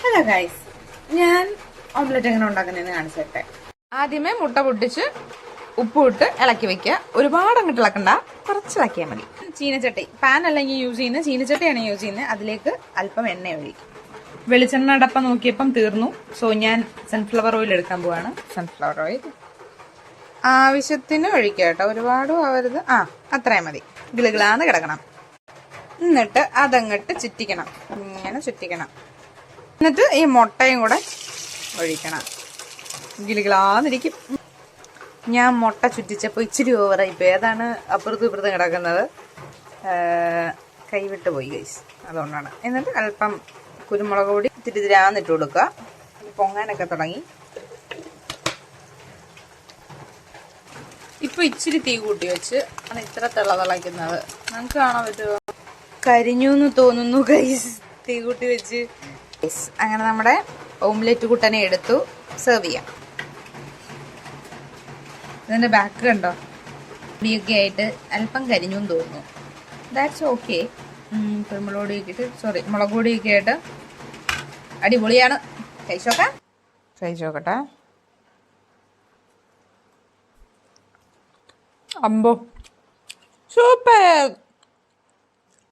Hello guys, ഞാൻ omelette എങ്ങനെ ഉണ്ടാക്കുന്നതെന്ന് കാണിച്ചിട്ടെ. ആദ്യമേ മുട്ട പൊട്ടിച്ച് ഉപ്പിട്ട് ഇളക്കി വെക്കുക. ഒരുപാട് അങ്ങോട്ട് ഇളക്കണ്ട, കുറച്ച് ഇളക്കിയാൽ മതി. ചീനച്ചട്ടി, പാൻ അല്ലെങ്കിൽ യൂസ് ചെയ്യുന്നത്, ചീനച്ചട്ടിയാണ് യൂസ് ചെയ്യുന്നത്. അതിലേക്ക് അല്പം എണ്ണ ഒഴിക്കും. വെളിച്ചെണ്ണ ഡപ്പ നോക്കിയപ്പം തീർന്നു. സോ ഞാൻ സൺഫ്ലവർ ഓയിൽ എടുക്കാൻ പോവാണ്. സൺഫ്ലവർ ഓയിൽ ആവശ്യത്തിന് ഒഴിക്കുക കേട്ടോ, ഒരുപാടും ആവരുത്. അത്രയും മതി. ഗിളുകിളാന്ന് കിടക്കണം. എന്നിട്ട് അതങ്ങട്ട് ചുറ്റിക്കണം, ഇങ്ങനെ ചുറ്റിക്കണം. എന്നിട്ട് ഈ മുട്ടയും കൂടെ ഒഴിക്കണം. ഗിളികളാന്നിരിക്കും. ഞാൻ മുട്ട ചുറ്റിച്ചപ്പോൾ ഇച്ചിരി ഓവറായിപ്പോയി. അതാണ് അപ്പുറത്തും ഇപ്പുറത്തും കിടക്കുന്നത്. കൈവിട്ട് പോയി ഗൈസ്, അതുകൊണ്ടാണ്. എന്നിട്ട് അല്പം കുരുമുളക് പൊടി ഇത്തിരി തിരാന്നിട്ട് കൊടുക്കുക. പൊങ്ങാനൊക്കെ തുടങ്ങി. ഇപ്പൊ ഇച്ചിരി തീ കൂട്ടി വെച്ച് അത് ഇത്ര തിളക്കുന്നത് നമുക്ക് കാണാൻ പറ്റുമോ? കരിഞ്ഞു എന്ന് തോന്നുന്നു ഗൈസ്, തീ കൂട്ടി വെച്ച്. അങ്ങനെ നമ്മുടെ ഓംലെറ്റ് കുട്ടനെ എടുത്തു സെർവ് ചെയ്യാം. ഇതിന്റെ ബാക്ക് കണ്ടോ, പൊടിയൊക്കെ ആയിട്ട് അല്പം കരിഞ്ഞു എന്ന് തോന്നുന്നു. That's okay. കുരുമുളക് പൊടിയൊക്കെ മുളക് പൊടിയൊക്കെ ആയിട്ട് അടിപൊളിയാണ്. കഴിച്ചോക്കട്ടെ. അമ്പോ, സൂപ്പർ.